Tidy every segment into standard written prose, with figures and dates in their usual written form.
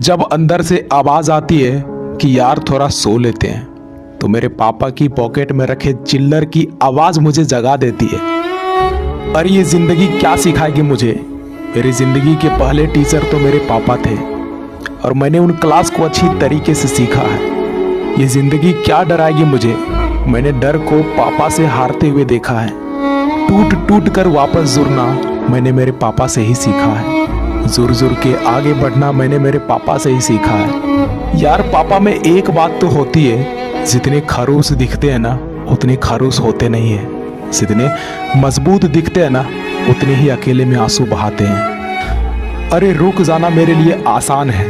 जब अंदर से आवाज आती है कि यार थोड़ा सो लेते हैं, तो मेरे पापा की पॉकेट में रखे चिल्लर की आवाज मुझे जगा देती है। और ये जिंदगी क्या सिखाएगी मुझे। मेरी जिंदगी के पहले टीचर तो मेरे पापा थे और मैंने उन क्लास को अच्छी तरीके से सीखा है। ये जिंदगी क्या डराएगी मुझे, मैंने डर को पापा से हारते हुए देखा है। टूट टूट कर वापस जुड़ना मैंने मेरे पापा से ही सीखा है। जुर जुर के आगे बढ़ना मैंने मेरे पापा से ही सीखा है। यार पापा में एक बात तो होती है, जितने खरूस दिखते हैं ना उतने खरूस होते नहीं है। जितने मजबूत दिखते हैं ना उतने ही अकेले में आंसू बहाते हैं। अरे रुक जाना मेरे लिए आसान है,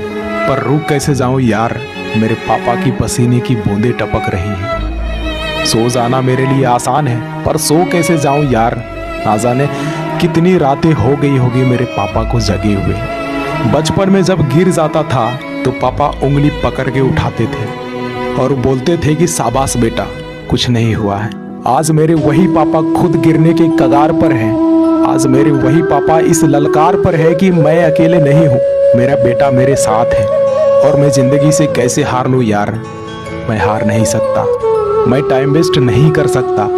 पर रुक कैसे जाऊं यार, मेरे पापा की पसीने की बूंदें टपक रही हैं। सो जाना मेरे लिए आसान है, पर सो कैसे जाऊं यार, ना जाने कितनी रातें हो गई होगी मेरे पापा को जगे हुए। बचपन में जब गिर जाता था तो पापा उंगली पकड़ के उठाते थे और बोलते थे कि शाबाश बेटा, कुछ नहीं हुआ है। आज मेरे वही पापा खुद गिरने के कगार पर हैं। आज मेरे वही पापा इस ललकार पर है कि मैं अकेले नहीं हूँ, मेरा बेटा मेरे साथ है। और मैं जिंदगी से कैसे हार लूँ यार, मैं हार नहीं सकता, मैं टाइम वेस्ट नहीं कर सकता।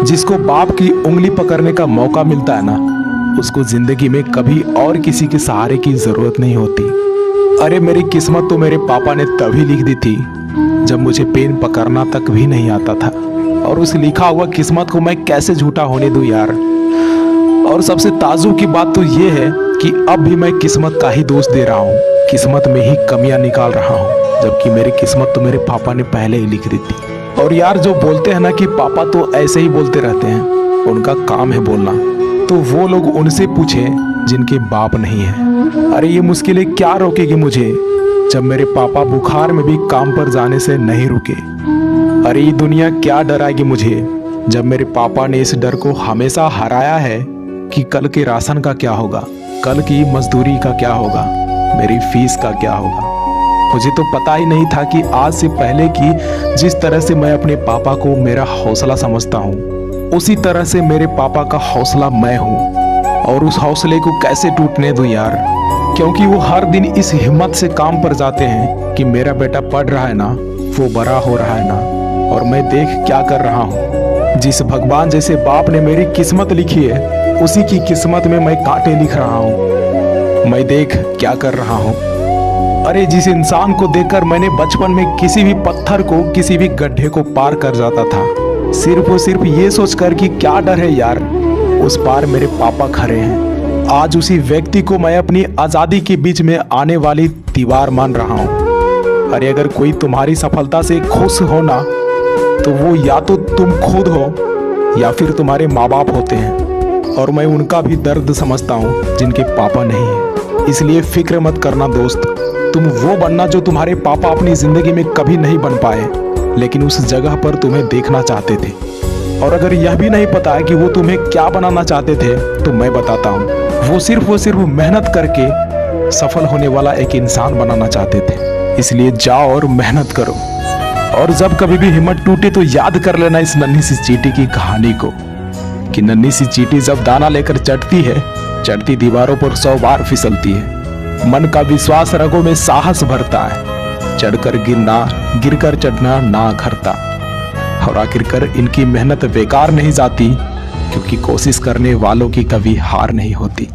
जिसको बाप की उंगली पकड़ने का मौका मिलता है ना, उसको जिंदगी में कभी और किसी के सहारे की जरूरत नहीं होती। अरे मेरी किस्मत तो मेरे पापा ने तभी लिख दी थी जब मुझे पेन पकड़ना तक भी नहीं आता था, और उस लिखा हुआ किस्मत को मैं कैसे झूठा होने दूं यार। और सबसे ताजुब की बात तो ये है कि अब भी मैं किस्मत का ही दोष दे रहा हूँ, किस्मत में ही कमियां निकाल रहा हूँ, जबकि मेरी किस्मत तो मेरे पापा ने पहले ही लिख दी थी। और यार जो बोलते हैं ना कि पापा तो ऐसे ही बोलते रहते हैं, उनका काम है बोलना, तो वो लोग उनसे पूछें जिनके बाप नहीं है। अरे ये मुश्किलें क्या रोकेगी मुझे, जब मेरे पापा बुखार में भी काम पर जाने से नहीं रुके। अरे ये दुनिया क्या डराएगी मुझे, जब मेरे पापा ने इस डर को हमेशा हराया है कि कल के राशन का क्या होगा, कल की मजदूरी का क्या होगा, मेरी फीस का क्या होगा। मुझे तो पता ही नहीं था कि आज से पहले की जिस तरह से मैं अपने पापा को मेरा हौसला समझता हूँ, उसी तरह से मेरे पापा का हौसला मैं हूँ। और उस हौसले को कैसे टूटने दूं यार, क्योंकि वो हर दिन इस हिम्मत से काम पर जाते हैं कि मेरा बेटा पढ़ रहा है ना, वो बड़ा हो रहा है ना, और मैं देख क्या कर रहा हूँ। जिस भगवान जैसे बाप ने मेरी किस्मत लिखी है, उसी की किस्मत में मैं कांटे लिख रहा हूँ। मैं देख क्या कर रहा हूँ। अरे जिस इंसान को देखकर मैंने बचपन में किसी भी पत्थर को, किसी भी गड्ढे को पार कर जाता था, सिर्फ और सिर्फ ये सोचकर कि क्या डर है यार, उस पार मेरे पापा खड़े हैं। आज उसी व्यक्ति को मैं अपनी आजादी के बीच में आने वाली दीवार मान रहा हूँ। अरे अगर कोई तुम्हारी सफलता से खुश हो ना, तो वो या तो तुम खुद हो या फिर तुम्हारे माँ बाप होते हैं। और मैं उनका भी दर्द समझता हूँ जिनके पापा नहीं है। इसलिए फिक्र मत करना दोस्त, तुम वो बनना जो तुम्हारे पापा अपनी जिंदगी में कभी नहीं बन पाए, लेकिन उस जगह पर तुम्हें देखना चाहते थे। और अगर यह भी नहीं पता है कि वो तुम्हें क्या बनाना चाहते थे, तो मैं बताता हूँ, वो सिर्फ मेहनत करके सफल होने वाला एक इंसान बनाना चाहते थे। इसलिए जाओ और मेहनत करो। और जब कभी भी हिम्मत टूटे तो याद कर लेना इस नन्ही सी चींटी की कहानी को, कि नन्ही सी चींटी जब दाना लेकर चढ़ती है, चढ़ती दीवारों पर 100 बार फिसलती है। मन का विश्वास रगों में साहस भरता है, चढ़कर गिरना, गिरकर चढ़ना ना घरता। और आखिरकार इनकी मेहनत बेकार नहीं जाती, क्योंकि कोशिश करने वालों की कभी हार नहीं होती।